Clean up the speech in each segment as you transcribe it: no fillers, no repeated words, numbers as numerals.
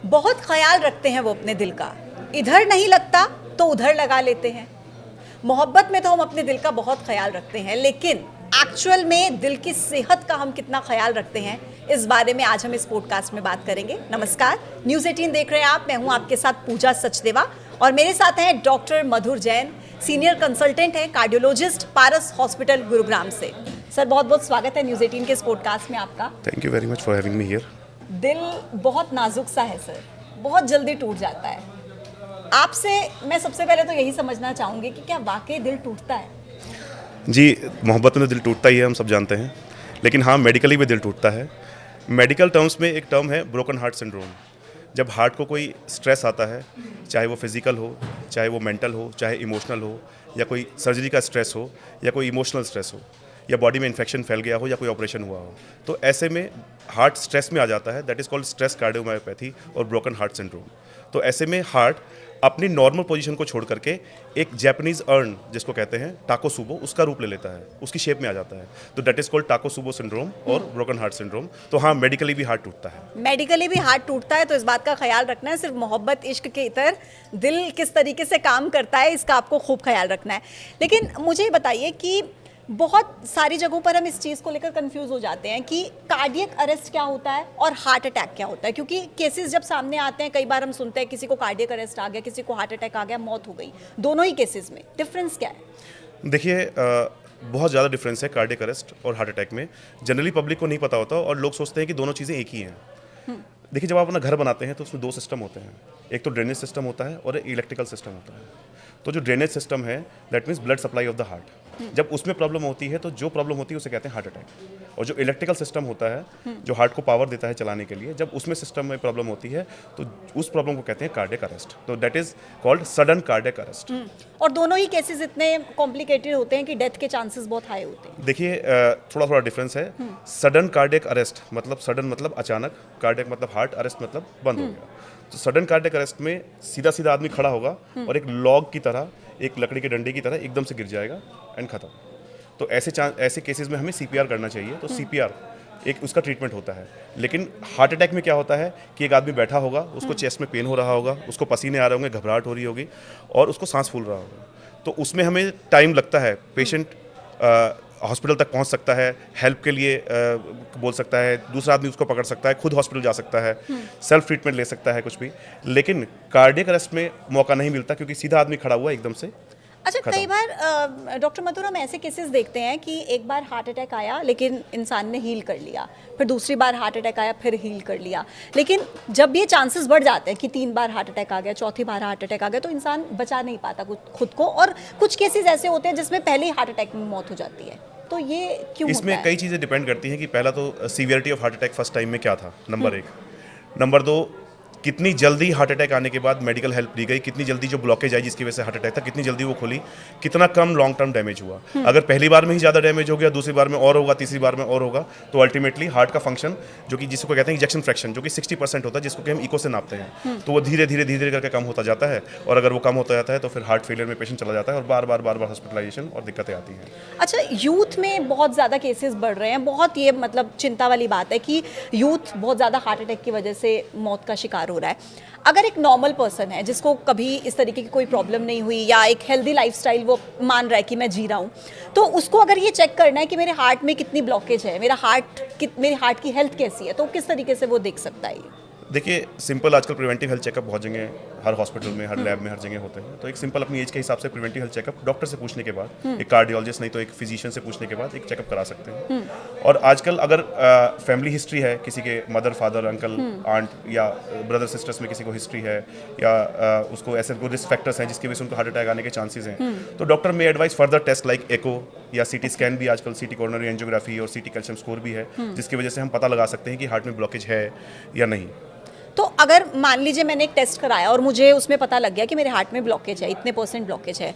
बहुत ख्याल रखते हैं वो अपने दिल का, इधर नहीं लगता तो उधर लगा लेते हैं। मोहब्बत में तो हम अपने दिल का बहुत ख्याल रखते हैं, लेकिन एक्चुअल में दिल की सेहत का हम कितना ख्याल रखते हैं, इस बारे में आज हम इस पॉडकास्ट में बात करेंगे। नमस्कार, न्यूज़ 18 देख रहे हैं आप। मैं हूं आपके साथ पूजा सचदेवा और मेरे साथ हैं डॉक्टर मधुर जैन, सीनियर कंसल्टेंट हैं, कार्डियोलॉजिस्ट, पारस हॉस्पिटल गुरुग्राम से। सर, बहुत बहुत स्वागत है न्यूज़ 18 के इस पॉडकास्ट में आपका। Thank you very much for having me here. दिल बहुत नाजुक सा है सर, बहुत जल्दी टूट जाता है। आपसे मैं सबसे पहले तो यही समझना चाहूँगी कि क्या वाकई दिल टूटता है? जी, मोहब्बत में दिल टूटता ही है, हम सब जानते हैं, लेकिन हाँ, मेडिकली भी दिल टूटता है। मेडिकल टर्म्स में एक टर्म है ब्रोकन हार्ट सिंड्रोम। जब हार्ट को कोई स्ट्रेस आता है, चाहे वो फिजिकल हो, चाहे वो मेंटल हो, चाहे इमोशनल हो, या कोई सर्जरी का स्ट्रेस हो, या कोई इमोशनल स्ट्रेस हो, या बॉडी में इन्फेक्शन फैल गया हो, या कोई ऑपरेशन हुआ हो, तो ऐसे में हार्ट स्ट्रेस में आ जाता है। That is called stress cardiomyopathy और ब्रोकन हार्ट सिंड्रोम। तो ऐसे में हार्ट अपनी नॉर्मल पोजीशन को छोड़ करके एक जैपनीज अर्न, जिसको कहते हैं टाकोसुबो, उसका रूप ले लेता है, उसकी शेप में आ जाता है। तो दैट इज कॉल्ड टाकोसुबो सिंड्रोम और ब्रोकन हार्ट सिंड्रोम। तो हाँ, मेडिकली भी हार्ट टूटता है। मेडिकली भी हार्ट टूटता है, तो इस बात का ख्याल रखना है। सिर्फ मोहब्बत इश्क के इतर दिल किस तरीके से काम करता है, इसका आपको खूब ख्याल रखना है। लेकिन मुझे बताइए कि बहुत सारी जगहों पर हम इस चीज़ को लेकर कंफ्यूज हो जाते हैं कि कार्डियक अरेस्ट क्या होता है और हार्ट अटैक क्या होता है, क्योंकि केसेस जब सामने आते हैं कई बार हम सुनते हैं किसी को कार्डियक अरेस्ट आ गया, किसी को हार्ट अटैक आ गया, मौत हो गई। दोनों ही केसेस में डिफरेंस क्या है? देखिए, बहुत ज़्यादा डिफरेंस है कार्डियक अरेस्ट और हार्ट अटैक में। जनरली पब्लिक को नहीं पता होता और लोग सोचते हैं कि दोनों चीज़ें एक ही हैं। देखिए, जब आप अपना घर बनाते हैं तो उसमें दो सिस्टम होते हैं। एक तो ड्रेनेज सिस्टम होता है और एक इलेक्ट्रिकल सिस्टम होता है। तो जो ड्रेनेज सिस्टम है, that means blood supply of the heart. जब उसमें प्रॉब्लम होती है तो जो प्रॉब्लम होती है उसे कहते हैं हार्ट अटैक। और जो इलेक्ट्रिकल सिस्टम होता है, जो हार्ट को पावर देता है चलाने के लिए, जब उसमें सिस्टम में प्रॉब्लम होती है तो उस प्रॉब्लम को कहते हैं कार्डियक अरेस्ट। तो that is called sudden cardiac arrest. और दोनों ही केसेस इतने कॉम्प्लिकेटेड होते हैं कि डेथ के चांसेस बहुत हाई होते हैं। देखिए, थोड़ा थोड़ा डिफरेंस है। सडन कार्डियक अरेस्ट मतलब सडन मतलब अचानक, कार्डियक मतलब हार्ट, अरेस्ट मतलब बंद हो गया। तो सडन कार्डियक अरेस्ट में सीधा सीधा आदमी खड़ा होगा और एक लॉग की तरह, एक लकड़ी के डंडे की तरह एकदम से गिर जाएगा एंड खत्म। तो ऐसे केसेस में हमें सीपीआर करना चाहिए। तो सीपीआर एक उसका ट्रीटमेंट होता है। लेकिन हार्ट अटैक में क्या होता है कि एक आदमी बैठा होगा, उसको चेस्ट में पेन हो रहा होगा, उसको पसीने आ रहे होंगे, घबराहट हो रही होगी और उसको सांस फूल रहा होगा। तो उसमें हमें टाइम लगता है। पेशेंट हॉस्पिटल तक पहुंच सकता है, हेल्प के लिए बोल सकता है, दूसरा आदमी उसको पकड़ सकता है, खुद हॉस्पिटल जा सकता है, सेल्फ ट्रीटमेंट ले सकता है, कुछ भी। लेकिन कार्डियक अरेस्ट में मौका नहीं मिलता क्योंकि सीधा आदमी खड़ा हुआ एकदम से। अच्छा, कई बार डॉक्टर मथुर, हम ऐसे केसेस देखते हैं कि एक बार हार्ट अटैक आया लेकिन इंसान ने हील कर लिया, फिर दूसरी बार हार्ट अटैक आया, फिर हील कर लिया। लेकिन जब ये चांसेस बढ़ जाते हैं कि 3 बार हार्ट अटैक आ गया, चौथी बार हार्ट अटैक आ गया, तो इंसान बचा नहीं पाता खुद को, और कुछ केसेस ऐसे होते हैं जिसमें पहले ही हार्ट अटैक में मौत हो जाती है। तो ये क्यों होता है? इसमें कई चीज़ें डिपेंड करती हैं कि पहला तो severity of heart attack first time में क्या था, नंबर 1। नंबर 2, कितनी जल्दी हार्ट अटैक आने के बाद मेडिकल हेल्प दी गई, कितनी जल्दी जो ब्लॉकेज आई जिसकी वजह से हार्ट अटैक था, कितनी जल्दी वो खुली, कितना कम लॉन्ग टर्म डैमेज हुआ। अगर पहली बार में ही ज़्यादा डैमेज हो गया, दूसरी बार में और होगा, तीसरी बार में और होगा, तो अल्टीमेटली हार्ट का फंक्शन, जो कि जिसको कहते हैं इजेक्शन फ्रैक्शन, जो कि 60% होता है, जिसको कि हम इको से नापते हैं, तो वो धीरे धीरे धीरे करके कम होता जाता है। और अगर वो कम होता जाता है तो फिर हार्ट फेलियर में पेशेंट चला जाता है और बार बार हॉस्पिटलाइजेशन और दिक्कतें आती हैं। अच्छा, यूथ में बहुत ज़्यादा केसेस बढ़ रहे हैं। बहुत ये मतलब चिंता वाली बात है कि यूथ बहुत ज़्यादा हार्ट अटैक की वजह से मौत का शिकार हो रहा है। अगर एक नॉर्मल पर्सन है जिसको कभी इस तरीके की कोई प्रॉब्लम नहीं हुई, या एक हेल्दी लाइफस्टाइल वो मान रहा है कि मैं जी रहा हूँ, तो उसको अगर ये चेक करना है कि मेरे हार्ट में कितनी ब्लॉकेज है, मेरे हार्ट की हेल्थ कैसी है, तो किस तरीके से वो देख सकता है? देखिए, सिंपल आजकल प्रिवेंटिव हेल्थ चेकअप बहुत जगह, हर हॉस्पिटल में, हर लैब में, हर जगह होते हैं। तो एक सिंपल अपनी एज के हिसाब से प्रिवेंटिव हेल्थ चेकअप डॉक्टर से पूछने के बाद, एक कार्डियोलॉजिस्ट नहीं तो एक फिजिशियन से पूछने के बाद एक चेकअप करा सकते हैं। और आजकल अगर फैमिली हिस्ट्री है, किसी के मदर, फादर, अंकल, आंट या ब्रदर सिस्टर्स में किसी को हिस्ट्री है, या उसको ऐसे कोई रिस्क फैक्टर्स हैं जिसकी वजह से उनको हार्ट अटैक आने के चांसेस हैं, तो डॉक्टर में एडवाइस फर्दर टेस्ट लाइक एको या सीटी स्कैन भी, आजकल सीटी कोरोनरी एंजियोग्राफी और सीटी कैल्शियम स्कोर भी है, जिसकी वजह से हम पता लगा सकते हैं कि हार्ट में ब्लॉकेज है या नहीं। तो अगर मान लीजिए मैंने एक टेस्ट कराया और मुझे उसमें पता लग गया कि मेरे हार्ट में ब्लॉकेज है, इतने % ब्लॉकेज है,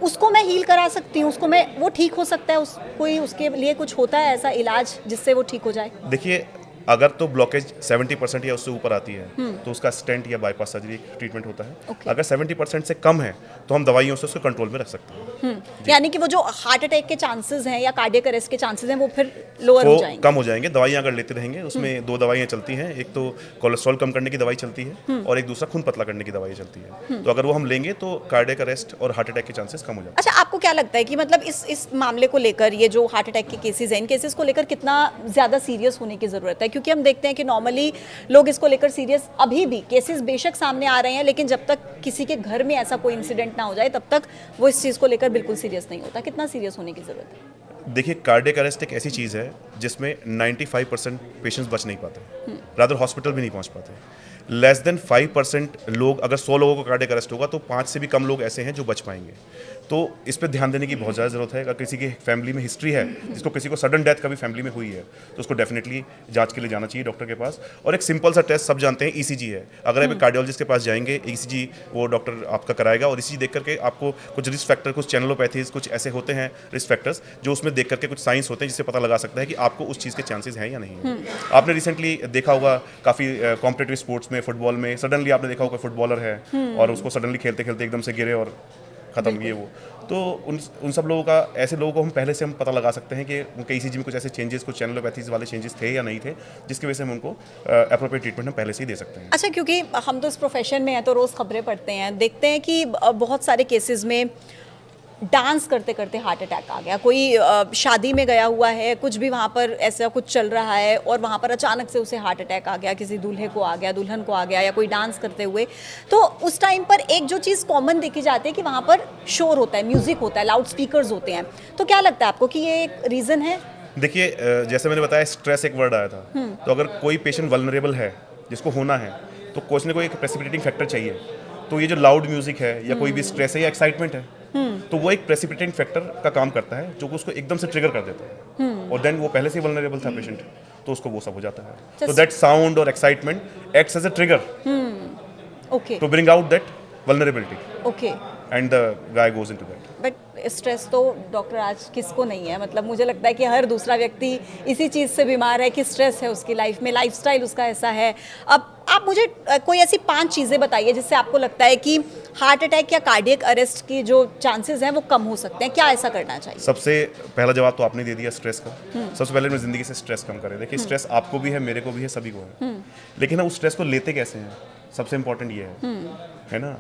उसको मैं हील करा सकती हूँ? वो ठीक हो सकता है? कोई उसके लिए कुछ होता है ऐसा इलाज जिससे वो ठीक हो जाए? देखिए, अगर तो ब्लॉकेज 70% या उससे ऊपर आती है तो उसका स्टेंट या बाईपास सर्जरी ट्रीटमेंट होता है। Okay. अगर 70% से कम है तो हम दवाइयों से उसको कंट्रोल में रख सकते हैं। यानी कि वो जो हार्ट अटैक के चांसेस हैं या कार्डियक अरेस्ट के चांसेस हैं वो फिर लोअर हो वो जाएंगे। कम हो जाएंगे दवाइयाँ अगर लेते रहेंगे। उसमें 2 दवाइयाँ चलती हैं, एक तो कोलेस्ट्रॉल कम करने की दवाई चलती है और एक दूसरा खून पतला करने की दवाई चलती है। तो अगर वो हम लेंगे तो कार्डियक अरेस्ट और हार्ट अटैक के चांसेस कम हो जाते हैं। अच्छा, आपको क्या लगता है कि मतलब इस मामले को लेकर, ये जो हार्ट अटैक के केसेस हैं, इन केसेस को लेकर कितना ज़्यादा सीरियस होने की ज़रूरत है? क्योंकि हम देखते हैं कि नॉर्मली लोग इसको लेकर सीरियस, अभी भी केसेस बेशक सामने आ रहे हैं, लेकिन जब तक किसी के घर में ऐसा कोई इंसिडेंट ना हो जाए तब तक वो इस चीज़ को लेकर बिल्कुल सीरियस नहीं होता। कितना सीरियस होने की ज़रूरत है? देखिए, कार्डियक अरेस्ट एक ऐसी चीज़ है जिसमें 95% पेशेंट्स बच नहीं पाते, रादर हॉस्पिटल भी नहीं पहुंच पाते। लेस देन 5% लोग, अगर 100 लोगों को कार्डियक अरेस्ट होगा तो 5 से भी कम लोग ऐसे हैं जो बच पाएंगे। तो इस पर ध्यान देने की बहुत ज़्यादा ज़रूरत है। अगर किसी की फैमिली में हिस्ट्री है, जिसको किसी को सडन डेथ कभी फैमिली में हुई है, तो उसको डेफिनेटली जांच के लिए जाना चाहिए डॉक्टर के पास। और एक सिंपल सा टेस्ट सब जानते हैं, ईसीजी है। अगर आप एक कार्डियोलॉजिस्ट के पास जाएंगे, ईसीजी वो डॉक्टर आपका कराएगा और ईसीजी देख करके आपको कुछ रिस्क फैक्टर, कुछ चैनलोपैथीज, कुछ ऐसे होते हैं रिस्क फैक्टर्स जो उसमें देख करके कुछ साइंस होते हैं जिससे पता लगा सकता है कि आपको उस चीज़ के चांसेस हैं या नहीं है। आपने रिसेंटली देखा होगा काफ़ी कॉम्पिटिटिव स्पोर्ट्स में, फुटबॉल में सडनली आपने देखा होगा फुटबॉलर है और उसको सडनली खेलते खेलते एकदम से गिरे और खत्म किए वो। तो उन सब लोगों का, ऐसे लोगों को हम पहले से हम पता लगा सकते हैं कि उनके ईसीजी में कुछ ऐसे चेंजेस, कुछ चैनलोपैथीज वाले चेंजेस थे या नहीं थे, जिसकी वजह से हम उनको अप्रोप्रिएट ट्रीटमेंट हम पहले से ही दे सकते हैं। अच्छा, क्योंकि हम तो इस प्रोफेशन में हैं तो रोज़ खबरें पढ़ते हैं, देखते हैं कि बहुत सारे केसेस में डांस करते करते हार्ट अटैक आ गया। कोई शादी में गया हुआ है, कुछ भी वहाँ पर ऐसा कुछ चल रहा है और वहाँ पर अचानक से उसे हार्ट अटैक आ गया, किसी दूल्हे को आ गया, दुल्हन को आ गया, या कोई डांस करते हुए। तो उस टाइम पर एक जो चीज़ कॉमन देखी जाती है कि वहाँ पर शोर होता है, म्यूज़िक होता है, लाउड स्पीकर्स होते हैं। तो क्या लगता है आपको कि ये एक रीज़न है? देखिए, जैसे मैंने बताया, स्ट्रेस एक वर्ड आया था। तो अगर कोई पेशेंट वल्नरेबल है, जिसको होना है, तो कुछ ना कोई एक प्रेसिपिटेटिंग फैक्टर चाहिए। तो ये जो लाउड म्यूजिक है या कोई भी स्ट्रेस है या एक्साइटमेंट है, तो वो एक प्रेसिपिटेटिंग फैक्टर का काम करता है जो उसको एकदम से ट्रिगर कर देता है। और देन वो पहले से वल्नरेबल था पेशेंट, तो उसको वो सब हो जाता है। तो दैट साउंड और excitement acts as a trigger okay, to bring out that vulnerability okay. And the guy goes into that. But stress तो डॉक्टर आज किसको नहीं है? मतलब मुझे लगता है कि हर दूसरा व्यक्ति इसी चीज़ से बीमार है कि स्ट्रेस है उसकी लाइफ में, लाइफस्टाइल उसका ऐसा है। अब आप मुझे कोई ऐसी 5 चीज़ें बताइए जिससे आपको लगता है कि हार्ट अटैक या कार्डियक अरेस्ट की जो चांसेस हैं वो कम हो सकते हैं। क्या ऐसा करना चाहिए? सबसे पहला जवाब तो आपने दे दिया, स्ट्रेस का। सबसे पहले अपनी ज़िंदगी से स्ट्रेस कम करें। देखिए, स्ट्रेस आपको भी है, मेरे को भी है, सभी को है। लेकिन हम उस स्ट्रेस को लेते कैसे हैं, सबसे इंपॉर्टेंट ये है ना।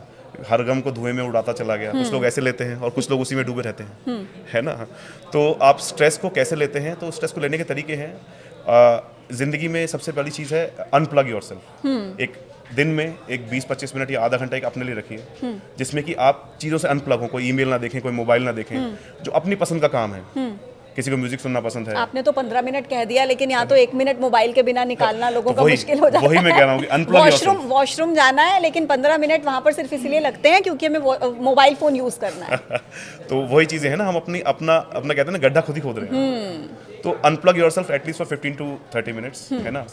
हर गम को धुएं में उड़ाता चला गया, कुछ लोग ऐसे लेते हैं और कुछ लोग उसी में डूबे रहते हैं, है ना। तो आप स्ट्रेस को कैसे लेते हैं? तो स्ट्रेस को लेने के तरीके हैं। जिंदगी में सबसे पहली चीज़ है अनप्लग योरसेल्फ। एक दिन में एक 20-25 मिनट या आधा घंटा एक अपने लिए रखिए, जिसमें कि आप चीज़ों से अनप्लग हो। कोई ईमेल ना देखें, कोई मोबाइल ना देखें, जो अपनी पसंद का काम है। किसी को म्यूजिक सुनना पसंद है। आपने तो 15 मिनट कह दिया, लेकिन यहाँ तो 1 मिनट मोबाइल के बिना निकालना लोगों का मुश्किल हो जाता है। वही मैं कह रहा हूँ कि अनप्लग वॉशरूम जाना है, लेकिन 15 मिनट वहाँ पर सिर्फ इसलिए लगते हैं क्योंकि हमें मोबाइल फोन यूज करना है। तो वही चीजें हैं ना, हम अपना कहते हैं ना, गड्ढा खुद ही खोद रहे हैं। तो unplug yourself at least for 15 to 30 minutes, है ना।